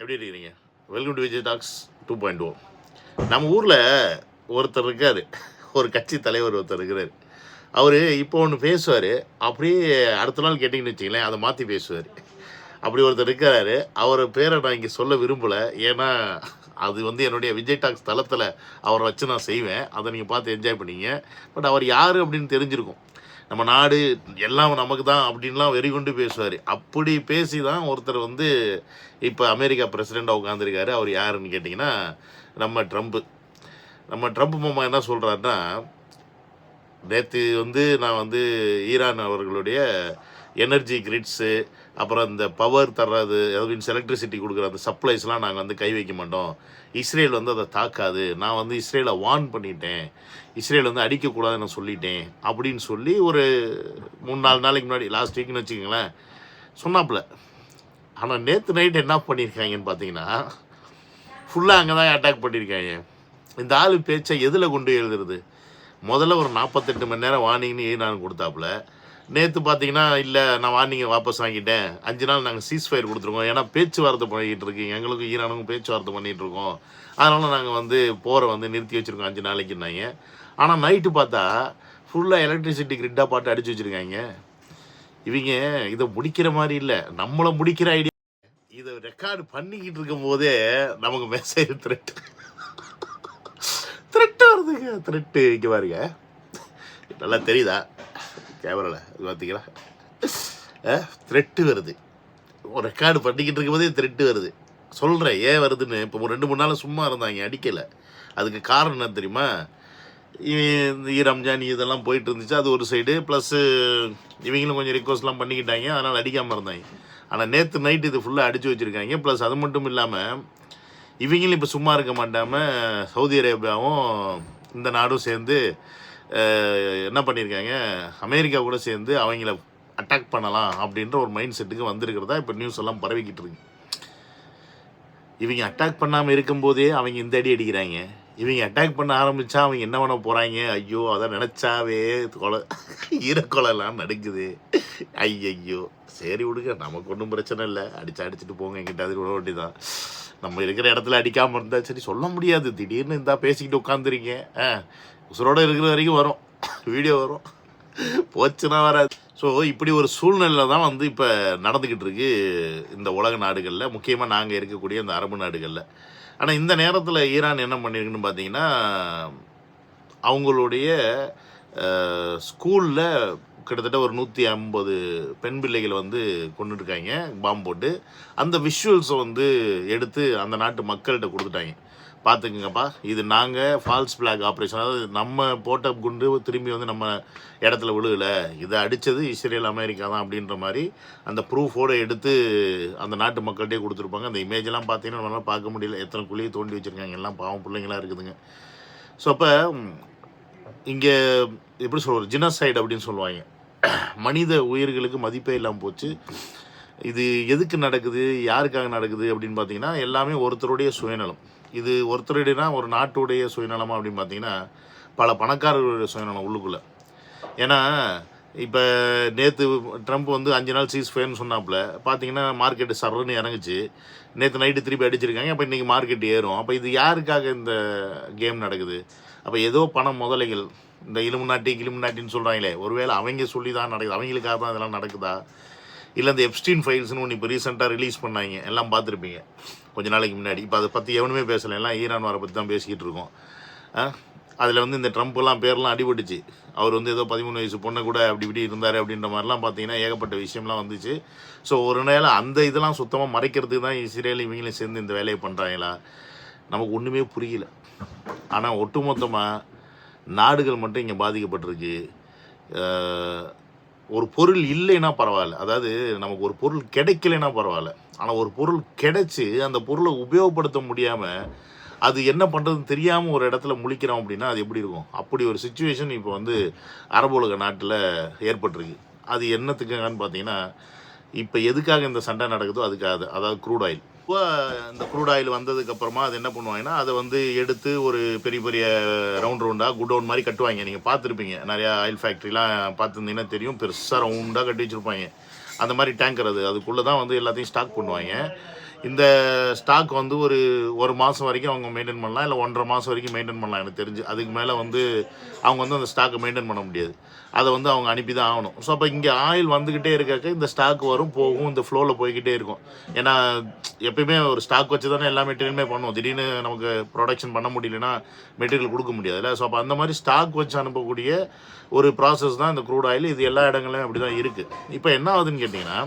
எப்படி இருக்கிறீங்க? Welcome to Vijay Talks 2.0. நம்ம ஊரில் ஒருத்தர் இருக்கார், ஒரு கட்சி தலைவர் ஒருத்தர் இருக்கிறார். அவர் இப்போ ஒன்று பேசுவார், அப்படியே அடுத்த நாள் கேட்டிங்கன்னு வச்சிங்களேன் அதை மாற்றி பேசுவார். அப்படி ஒருத்தர் இருக்கிறாரு. அவர் பேரை நான் இங்கே சொல்ல விரும்பலை, ஏன்னா அது வந்து என்னுடைய விஜய் டாக்ஸ் தளத்தில் அவரை வச்சு நான் செய்வேன். அதை நீங்கள் பார்த்து என்ஜாய் பண்ணிங்க. பட் அவர் யார் அப்படின்னு தெரிஞ்சிருக்கும். நம்ம நாடு எல்லாம் நமக்கு தான் அப்படின்லாம் வெறி கொண்டு பேசுவார். அப்படி பேசி தான் ஒருத்தர் வந்து இப்போ அமெரிக்கா பிரசிடெண்ட்டாக உட்காந்துருக்காரு. அவர் யாருன்னு கேட்டிங்கன்னா நம்ம ட்ரம்ப் மாமா என்ன சொல்கிறாருன்னா, நேற்று வந்து நான் வந்து ஈரான் அவர்களுடைய எனர்ஜி கிரிட்ஸு, அப்புறம் இந்த பவர் தர்றது, மீன்ஸ் எலக்ட்ரிசிட்டி கொடுக்குற அந்த சப்ளைஸ்லாம் நாங்கள் வந்து கை வைக்க மாட்டோம், இஸ்ரேல் வந்து அதை தாக்காது, நான் வந்து இஸ்ரேலை வார்ன் பண்ணிட்டேன், இஸ்ரேல் வந்து அடிக்கக்கூடாதுன்னு நான் சொல்லிட்டேன் அப்படின்னு சொல்லி ஒரு 3-4 நாளைக்கு முன்னாடி, லாஸ்ட் வீக்னு வச்சுக்கோங்களேன், சொன்னாப்புல. ஆனால் நேற்று நைட் என்ன பண்ணியிருக்காங்கன்னு பார்த்தீங்கன்னா, ஃபுல்லாக அங்கே தான் அட்டாக் பண்ணியிருக்காங்க. இந்த ஆள் பேச்சை எதில் கொண்டு எழுதுறது? முதல்ல ஒரு 48 மணி நேரம் வார்னிங்னு ஈரான் கொடுத்தாப்புல. நேற்று பார்த்தீங்கன்னா, இல்லை நான் வார்னிங்கை வாபஸ் வாங்கிட்டேன், 5 நாள் நாங்கள் சீஸ்ஃபயர் கொடுத்துருக்கோம், ஏன்னா பேச்சுவார்த்தை பண்ணிக்கிட்டு இருக்கோம், எங்களுக்கும் ஈரானுக்கும் பேச்சுவார்த்தை பண்ணிகிட்டு இருக்கோம், அதனால் நாங்கள் வந்து போரை வந்து நிறுத்தி வச்சுருக்கோம் 5 நாளைக்குன்னாங்க. ஆனால் நைட்டு பார்த்தா ஃபுல்லாக எலக்ட்ரிசிட்டி கிரிட்டாக பாட்டு அடித்து வச்சுருக்காங்க. இவங்க இதை முடிக்கிற மாதிரி இல்லை, நம்மளை முடிக்கிற ஐடியா. இதை ரெக்கார்டு பண்ணிக்கிட்டு இருக்கும் போதே நமக்கு மெசேஜ் த்ரெட்டு வருதுங்க. த்ரெட்டு இங்கே பாருங்க, நல்லா தெரியுதா கேமராவில்? இது பார்த்தீங்களா? த்ரெட்டு வருது. ரெக்கார்டு பண்ணிக்கிட்டு இருக்கும் போதே த்ரெட்டு வருது. சொல்கிறேன் ஏன் வருதுன்னு. இப்போ ஒரு 2-3 நாள் சும்மா இருந்தாங்க, அடிக்கலை. அதுக்கு காரணம் என்ன தெரியுமா? ரம்ஜான் இதெல்லாம் போயிட்டு இருந்துச்சு, அது ஒரு சைடு. ப்ளஸ்ஸு இவங்களும் கொஞ்சம் ரிக்வஸ்ட்லாம் பண்ணிக்கிட்டாங்க, அதனால் அடிக்காமல் இருந்தாங்க. ஆனால் நேற்று நைட்டு இது ஃபுல்லாக அடித்து வச்சுருக்காங்க. ப்ளஸ் அது மட்டும் இல்லாமல் இவங்களும் இப்போ சும்மா இருக்க மாட்டாமல் சவுதி அரேபியாவும் இந்த நாடும் சேர்ந்து என்ன பண்ணியிருக்காங்க, அமெரிக்கா கூட சேர்ந்து அவங்கள அட்டாக் பண்ணலாம் அப்படின்ற ஒரு மைண்ட் செட்டுக்கு வந்திருக்கிறதா இப்போ நியூஸ் எல்லாம் பரவிக்கிட்டு இருக்கு. இவங்க அட்டாக் பண்ணாமல் இருக்கும்போதே அவங்க இந்த அடி அடிக்கிறாங்க. இவங்க அட்டாக் பண்ண ஆரம்பித்தா அவங்க என்ன பண்ண போகிறாங்க? ஐயோ, அதை நினச்சாவே ஈரக்கொலைலாம் நடக்குது. ஐயோ, சரி விடுங்க, நமக்கு ஒன்றும் பிரச்சனை இல்லை, அடிச்சுட்டு போங்க, எங்கிட்ட அது விட வேண்டியதான். நம்ம இருக்கிற இடத்துல அடிக்காமல் இருந்தால் சரி, சொல்ல முடியாது. திடீர்னு இருந்தா பேசிக்கிட்டு உட்காந்துருங்க, உசுரோடு இருக்கிற வரைக்கும் வரும், வீடியோ வரும், போச்சுன்னா வராது. ஸோ இப்படி ஒரு சூழ்நிலை தான் வந்து இப்போ நடந்துக்கிட்டு இருக்கு இந்த உலக நாடுகளில், முக்கியமாக நாங்கள் இருக்கக்கூடிய இந்த அரபு நாடுகளில். ஆனால் இந்த நேரத்தில் ஈரான் என்ன பண்ணியிருக்குன்னு பார்த்தீங்கன்னா, அவங்களுடைய ஸ்கூலில் கிட்டத்தட்ட ஒரு 150 பெண் பிள்ளைகளை வந்து கொண்டுருக்காங்க பாம்பு போட்டு. அந்த விஷுவல்ஸை வந்து எடுத்து அந்த நாட்டு மக்கள்கிட்ட கொடுத்துட்டாங்க. பார்த்துக்குங்கப்பா, இது நாங்கள் ஃபால்ஸ் ஃப்ளாக் ஆப்ரேஷன், அதாவது நம்ம போட்ட குண்டு திரும்பி வந்து நம்ம இடத்துல விழுகலை, இதை அடித்தது இஸ்ரேல் அமெரிக்கா தான் அப்படின்ற மாதிரி அந்த ப்ரூஃபோடு எடுத்து அந்த நாட்டு மக்கள்கிட்டே கொடுத்துருப்பாங்க. அந்த இமேஜெல்லாம் பார்த்தீங்கன்னா நம்மளால் பார்க்க முடியல, எத்தனை குழியை தோண்டி வச்சுருக்காங்க, எல்லாம் பாவம் பிள்ளைங்களாம் இருக்குதுங்க. ஸோ அப்போ இங்கே எப்படி சொல்கிற, ஜினோசைடு அப்படின்னு சொல்லுவாங்க, மனித உயிர்களுக்கு மதிப்பே இல்லாமல் போச்சு. இது எதுக்கு நடக்குது, யாருக்காக நடக்குது அப்படின்னு பார்த்தீங்கன்னா, எல்லாமே ஒருத்தருடைய சுயநலம். இது ஒருத்தருடையனா ஒரு நாட்டுடைய சுயநலமா அப்படின்னு பார்த்தீங்கன்னா, பல பணக்காரர்களுடைய சுயநலம் உள்ளுக்குள்ளே. ஏன்னா இப்போ நேற்று ட்ரம்ப் வந்து 5 நாள் சீஸ்ஃபயர்னு சொன்னாப்புல, பார்த்தீங்கன்னா மார்க்கெட்டு சர்றன்னு இறங்குச்சு. நேற்று நைட்டு திருப்பி அடிச்சிருக்காங்க, அப்போ இன்றைக்கி மார்க்கெட் ஏறும். அப்போ இது யாருக்காக இந்த கேம் நடக்குது? அப்போ ஏதோ பண முதலைகள், இந்த இலுமினாட்டின்னு சொல்கிறாங்களே, ஒருவேளை அவங்க சொல்லி தான் நடக்குது, அவங்களுக்காக தான் இதெல்லாம் நடக்குதா? இல்லை இந்த எப்ஸ்டீன் ஃபைல்ஸ்னு ஒன்று இப்போ ரீசெண்டாக ரிலீஸ் பண்ணாங்க, எல்லாம் பார்த்துருப்பீங்க கொஞ்ச நாளைக்கு முன்னாடி. இப்போ அதை பற்றி எவனுமே பேசலை, எல்லாம் ஈரான் வாரை பற்றி தான் பேசிக்கிட்டு இருக்கோம். அதில் வந்து இந்த ட்ரம்ப்லாம் பேர்லாம் அடிபட்டுச்சு. அவர் வந்து ஏதோ 13 வயசு பொண்ணை கூட அப்படி இப்படி இருந்தார் அப்படின்ற மாதிரிலாம் பார்த்தீங்கன்னா ஏகப்பட்ட விஷயம்லாம் வந்துச்சு. ஸோ ஒரு நேரம் அந்த இதெல்லாம் சுத்தமாக மறைக்கிறதுக்கு தான் இஸ்ரேல் இவங்களும் சேர்ந்து இந்த வேலையை பண்ணுறாங்களா, நமக்கு ஒன்றுமே புரியல. ஆனால் ஒட்டுமொத்தமாக நாடுகள் மட்டும் இங்கே பாதிக்கப்பட்டிருக்கு. ஒரு பொருள் இல்லைன்னா பரவாயில்ல, அதாவது நமக்கு ஒரு பொருள் கிடைக்கலைன்னா பரவாயில்ல, ஆனால் ஒரு பொருள் கிடைச்சி அந்த பொருளை உபயோகப்படுத்த முடியாமல் அது என்ன பண்ணுறதுன்னு தெரியாமல் ஒரு இடத்துல முழிக்கிறோம் அப்படின்னா அது எப்படி இருக்கும்? அப்படி ஒரு சுச்சுவேஷன் இப்போ வந்து அரபு உலக நாட்டில் ஏற்பட்டிருக்கு. அது என்னத்துக்குங்கன்னு பார்த்தீங்கன்னா, இப்போ எதுக்காக இந்த சண்டை நடக்குதோ அதுக்காக, அதாவது க்ரூட் ஆயில். இப்போ இந்த க்ரூட் ஆயில் வந்ததுக்கப்புறமா அது என்ன பண்ணுவாங்கன்னா, அதை வந்து எடுத்து ஒரு பெரிய பெரிய ரவுண்டாக குடவுன் மாதிரி கட்டுவாங்க. நீங்கள் பார்த்துருப்பீங்க, நிறையா ஆயில் ஃபேக்ட்ரிலாம் பார்த்துருந்தீங்கன்னா தெரியும், பெருசாக ரவுண்டாக கட்டி வச்சுருப்பாங்க. அந்த மாதிரி டேங்கர் அதுக்குள்ளே தான் வந்து எல்லாத்தையும் ஸ்டாக் பண்ணுவாங்க. இந்த ஸ்டாக் வந்து ஒரு மாதம் வரைக்கும் அவங்க மெயின்டைன் பண்ணலாம், இல்லை 1.5 மாதம் வரைக்கும் மெயின்டைன் பண்ணலாம் எனக்கு தெரிஞ்சு. அதுக்கு மேலே வந்து அவங்க வந்து அந்த ஸ்டாக்கை மெயின்டைன் பண்ண முடியாது. அதை வந்து அவங்க அனுப்பி தான் ஆகணும். ஸோ அப்போ இங்கே ஆயில் வந்துக்கிட்டே இருக்காக்க இந்த ஸ்டாக் வரும் போகும், இந்த ஃப்ளோவில் போய்கிட்டே இருக்கும். ஏன்னா எப்பயுமே ஒரு ஸ்டாக் வச்சு தானே எல்லா மெட்டீரியலுமே பண்ணுவோம். திடீர்னு நமக்கு ப்ரொடக்ஷன் பண்ண முடியலன்னா மெட்டீரியல் கொடுக்க முடியாதுல்ல. ஸோ அப்போ அந்த மாதிரி ஸ்டாக் வச்சு அனுப்பக்கூடிய ஒரு ப்ராசஸ் தான் இந்த க்ரூட் ஆயில். இது எல்லா இடங்கள்லையும் அப்படி தான் இருக்குது. இப்போ என்ன ஆகுதுன்னு கேட்டிங்கன்னா,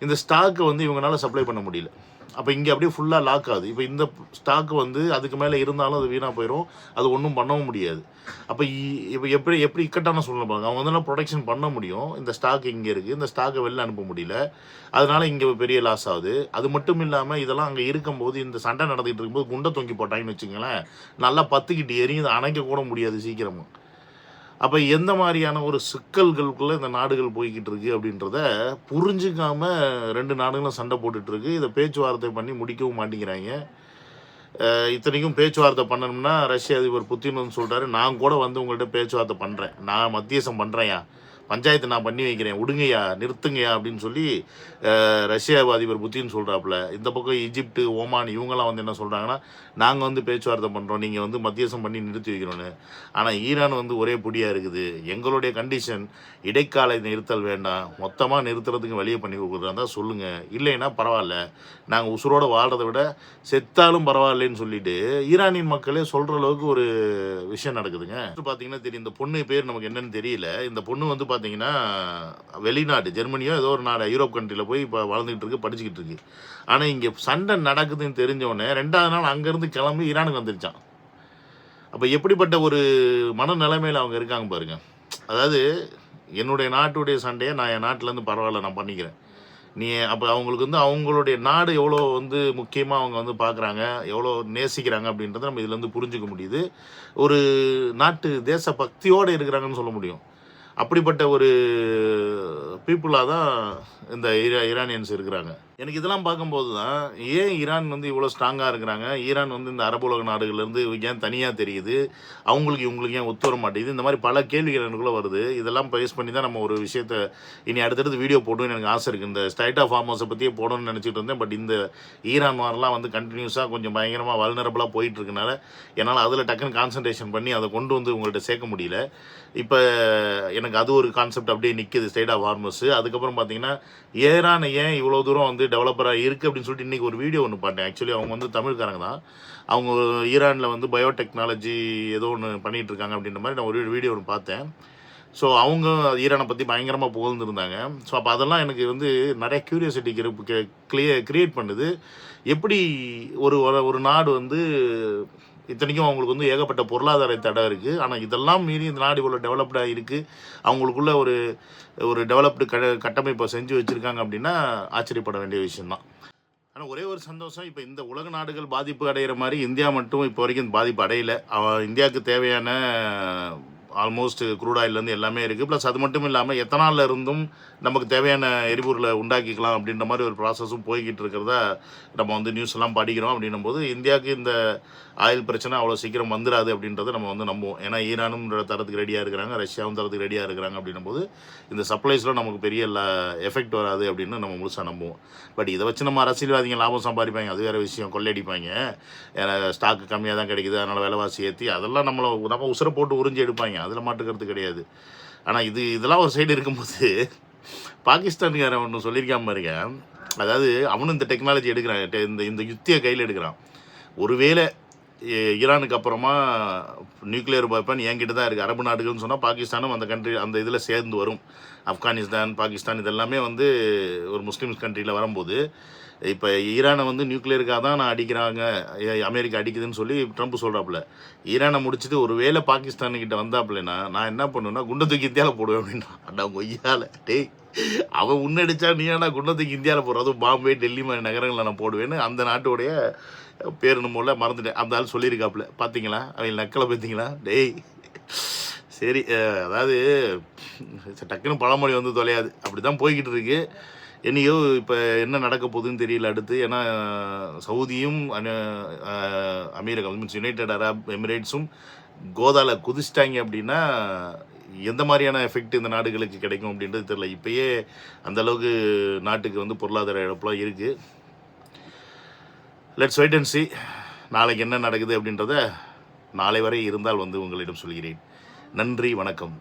இந்த ஸ்டாக்கை வந்து இவங்களால சப்ளை பண்ண முடியல. அப்போ இங்கே அப்படியே ஃபுல்லாக லாக் ஆகுது. இப்போ இந்த ஸ்டாக் வந்து அதுக்கு மேலே இருந்தாலும் அது வீணாக போயிடும், அது ஒன்றும் பண்ணவும் முடியாது. அப்போ இப்போ எப்படி இக்கட்டான சூழ்நிலை பாருங்க. அவங்க வந்து ப்ரொடக்ஷன் பண்ண முடியும், இந்த ஸ்டாக் இங்கே இருக்குது, இந்த ஸ்டாக்கை வெளில அனுப்ப முடியல, அதனால இங்கே பெரிய லாஸ் ஆகுது. அது மட்டும் இல்லாமல் இதெல்லாம் அங்கே இருக்கும்போது இந்த சண்டை நடந்துகிட்டு இருக்கும்போது குண்டை தொங்கி போட்டாங்கன்னு வச்சுங்களேன், நல்லா பத்துக்கிட்டு எரியும், அதை அணைக்க கூட முடியாது சீக்கிரமாக. அப்போ எந்த மாதிரியான ஒரு சிக்கல்களுக்குள்ளே இந்த நாடுகள் போய்கிட்டு இருக்கு அப்படின்றத புரிஞ்சுக்காம 2 நாடுகளும் சண்டை போட்டுட்டு இருக்கு. இதை பேச்சுவார்த்தை பண்ணி முடிக்கவும் மாட்டேங்கிறாங்க. இத்தனைக்கும் பேச்சுவார்த்தை பண்ணணும்னா ரஷ்ய அதிபர் புத்தின் வந்து சொல்கிறாரு, நான் கூட வந்து உங்கள்கிட்ட பேச்சுவார்த்தை பண்ணுறேன், நான் மத்தியசம் பண்ணுறேன்யா, பஞ்சாயத்து நான் பண்ணி வைக்கிறேன், விடுங்கய்யா, நிறுத்துங்கய்யா அப்படின்னு சொல்லி ரஷ்ய அதிபர் புத்தின் சொல்கிறாப்புல. இந்த பக்கம் ஈஜிப்டு, ஓமான் இவங்கெல்லாம் வந்து என்ன சொல்கிறாங்கன்னா, நாங்கள் வந்து பேச்சுவார்த்தை பண்ணுறோம், நீங்கள் வந்து மத்தியசம் பண்ணி நிறுத்தி வைக்கணும்னு. ஆனால் ஈரான் வந்து ஒரே பொடியாக இருக்குது. எங்களுடைய கண்டிஷன் இடைக்கால நிறுத்தல் வேண்டாம், மொத்தமாக நிறுத்துறதுக்கு வெளியே பண்ணி கொடுக்குறதா சொல்லுங்கள், இல்லைன்னா பரவாயில்ல, நாங்கள் உசுரோடு வாழ்கிறத விட செத்தாலும் பரவாயில்லைன்னு சொல்லிட்டு ஈரானின் மக்களே சொல்கிற அளவுக்கு ஒரு விஷயம் நடக்குதுங்க. பார்த்தீங்கன்னா தெரியும், இந்த பொண்ணு பேர் நமக்கு என்னன்னு தெரியல. இந்த பொண்ணு வந்து பார்த்தீங்கன்னா வெளிநாடு, ஜெர்மனியோ ஏதோ ஒரு நாடு, யூரோப் கண்ட்ரியில் போய் இப்போ வாழ்ந்துகிட்டு இருக்கு, படிச்சுக்கிட்டு இருக்கு. ஆனால் இங்கே சண்டை நடக்குதுன்னு தெரிஞ்சவொடனே 2வது நாள் அங்கேருந்து கிளம்பி ஈரானுக்கு வந்துருச்சான். அப்போ எப்படிப்பட்ட ஒரு மனநிலைமையில் அவங்க இருக்காங்க பாருங்க. அதாவது என்னுடைய நாட்டுடைய சண்டையை நான் என் நாட்டிலேருந்து பரவாயில்ல நான் பண்ணிக்கிறேன், நீ அப்போ அவங்களுக்கு வந்து அவங்களுடைய நாடு எவ்வளோ வந்து முக்கியமாக அவங்க வந்து பார்க்குறாங்க, எவ்வளோ நேசிக்கிறாங்க அப்படின்றத நம்ம இதுலேருந்து புரிஞ்சுக்க முடியுது. ஒரு நாட்டு தேச பக்தியோடு இருக்கிறாங்கன்னு சொல்ல முடியும். அப்படிப்பட்ட ஒரு பீப்புளாக தான் இந்த ஈரானியன்ஸ் இருக்கிறாங்க. எனக்கு இதெல்லாம் பார்க்கும்போது தான் ஏன் ஈரான் வந்து இவ்வளோ ஸ்ட்ராங்காக இருக்கிறாங்க, ஈரான் வந்து இந்த அரபு உலக நாடுகள்லேருந்து ஏன் தனியாக தெரியுது, அவங்களுக்கு இவங்களுக்கு ஏன் ஒத்து வர மாட்டேங்குது, இந்த மாதிரி பல கேள்விகள் எனக்குள்ளே வருது. இதெல்லாம் பேஸ் பண்ணி தான் நம்ம ஒரு விஷயத்தை இனி அடுத்தடுத்து வீடியோ போடணும்னு எனக்கு ஆசை இருக்குது. இந்த ஸ்ட்ரைட் ஆஃப் ஹார்மோஸை பற்றியே போடணும்னு நினச்சிட்டு இருந்தேன். பட் இந்த ஈரான் வாரெலாம் வந்து கண்டினியூஸாக கொஞ்சம் பயங்கரமாக வல்னரபுளாக போயிட்டுருக்கனால என்னால் அதில் டக்குன்னு கான்சன்ட்ரேஷன் பண்ணி அதை கொண்டு வந்து உங்கள்கிட்ட சேர்க்க முடியல. இப்போ எனக்கு அது ஒரு கான்செப்ட் அப்படியே நிற்கிது, ஸ்ட்ரைட் ஆஃப் ஹார்மஸ். அதுக்கப்புறம் பார்த்தீங்கன்னா ஈரான் ஏன் இவ்வளோ தூரம் வந்து டெவலப்பராக இருக்குது அப்படின்னு சொல்லிட்டு இன்றைக்கி ஒரு வீடியோ ஒன்று பார்த்தேன். ஆக்சுவலி அவங்க வந்து தமிழ்காரங்க தான். அவங்க ஈரானில் வந்து பயோடெக்னாலஜி ஏதோ ஒன்று பண்ணிகிட்டு இருக்காங்க அப்படின்ற மாதிரி நான் ஒரு வீடியோ ஒன்று பார்த்தேன். ஸோ அவங்க ஈரானை பற்றி பயங்கரமாக புகழ்ந்துருந்தாங்க. ஸோ அப்போ அதெல்லாம் எனக்கு வந்து நிறைய க்யூரியாசிட்டி கிரியேட் பண்ணுது. எப்படி ஒரு நாடு வந்து இத்தனைக்கும் அவங்களுக்கு வந்து ஏகப்பட்ட பொருளாதார தடை இருக்குது, ஆனால் இதெல்லாம் மீறி இந்த நாடு இவ்வளோ டெவலப்டாக இருக்குது, அவங்களுக்குள்ள ஒரு டெவலப்டு கட்டமைப்பை செஞ்சு வச்சுருக்காங்க அப்படின்னா ஆச்சரியப்பட வேண்டிய விஷயம்தான். ஆனால் ஒரே ஒரு சந்தோஷம், இப்போ இந்த உலக நாடுகள் பாதிப்பு அடைகிற மாதிரி இந்தியா மட்டும் இப்போ வரைக்கும் பாதிப்பு அடையலை. இந்தியாவுக்கு தேவையான ஆல்மோஸ்ட் க்ரூட் ஆயிலேருந்து எல்லாமே இருக்குது. ப்ளஸ் அது மட்டும் இல்லாமல் எத்தனாலில் இருந்தும் நமக்கு தேவையான எரிபொருளை உண்டாக்கிக்கலாம் அப்படின்ற மாதிரி ஒரு ப்ராசஸும் போய்கிட்டு இருக்கிறதா நம்ம வந்து நியூஸ் எல்லாம் படிக்கிறோம். அப்படின்னும் போது இந்தியாவுக்கு இந்த ஆயில் பிரச்சனை அவ்வளோ சீக்கிரம் வந்துடாது அப்படின்றத நம்ம வந்து நம்புவோம். ஏன்னா ஈரானும் தரத்துக்கு ரெடியாக இருக்கிறாங்க, ரஷ்யாவும் தரத்துக்கு ரெடியாக இருக்கிறாங்க. அப்படின்னும் போது இந்த சப்ளைஸில் நமக்கு பெரிய எஃபெக்ட் வராது அப்படின்னு நம்ம முழுசாக நம்புவோம். பட் இதை வச்சு நம்ம அரசியல்வாதிங்க லாபம் சம்பாதிப்பாங்க, அது வேறு விஷயம், கொள்ளையடிப்பாங்க. ஸ்டாக்கு கம்மியாக தான் கிடைக்குது அதனால் விலைவாசி ஏற்றி அதெல்லாம் நம்ம உசுரை போட்டு உறிஞ்சி எடுப்பாங்க, அதில் மாட்டுக்கிறது கிடையாது. ஆனால் இதெல்லாம் ஒரு சைடு இருக்கும்போது பாகிஸ்தானுக்காரன் ஒன்று சொல்லியிருக்காம பாருங்க. அதாவது அவனும் இந்த டெக்னாலஜி எடுக்கிறான், இந்த யுத்தியை கையில் எடுக்கிறான். ஒருவேளை ஈரானுக்கு அப்புறமா நியூக்ளியர் வெப்பன் என்கிட்ட தான் இருக்குது, அரபு நாடுகள்னு சொன்னால் பாகிஸ்தானும் அந்த இதில் சேர்ந்து வரும். ஆப்கானிஸ்தான், பாகிஸ்தான் இதெல்லாமே வந்து ஒரு முஸ்லீம்ஸ் கண்ட்ரியில் வரும்போது இப்போ ஈரானை வந்து நியூக்ளியருக்காக தான் நான் அடிக்கிறாங்க, அமெரிக்கா அடிக்குதுன்னு சொல்லி ட்ரம்ப் சொல்கிறாப்புல. ஈரானை முடிச்சுட்டு ஒரு வேளை பாகிஸ்தானுக்கிட்ட வந்தாப்புலன்னா நான் என்ன பண்ணுவேன்னா குண்டை தூக்கி இந்தியாவில் போடுவேன் அப்படின்னா. அண்ணா கொய்யால டேய், அவன் உன்னடிச்சா நீ ஏன்னா குண்டை தூக்கி இந்தியாவில் போடுற, அதுவும் பாம்பே, டெல்லி மாதிரி நகரங்களில் நான் போடுவேன்னு அந்த நாட்டுடைய பேர் நம்மள மறந்துட்டேன். அந்த ஆள் சொல்லியிருக்காப்புல. பார்த்தீங்களா அவங்க நக்கலை பார்த்தீங்களா? டேய் சரி, அதாவது டக்குன்னு பழமொழி வந்து தொலையாது, அப்படி தான் போய்கிட்டு இருக்கு. என்னையோ இப்போ என்ன நடக்க போகுதுன்னு தெரியல அடுத்து. ஏன்னா சவுதியும் அமீரகம் மீன்ஸ் யுனைடெட் அரப் எமிரேட்ஸும் கோதால குதிச்சிட்டாங்க அப்படின்னா எந்த மாதிரியான எஃபெக்ட் இந்த நாடுகளுக்கு கிடைக்கும் அப்படின்றது தெரியல. இப்போயே அந்தளவுக்கு நாட்டுக்கு வந்து பொருளாதார இழப்பெலாம் இருக்குது. லெட்ஸ் வெயிட் அண்ட் see நாளைக்கு என்ன நடக்குது அப்படின்றத நாளை வரை இருந்தால் வந்து உங்களிடம் சொல்கிறேன். நன்றி, வணக்கம்.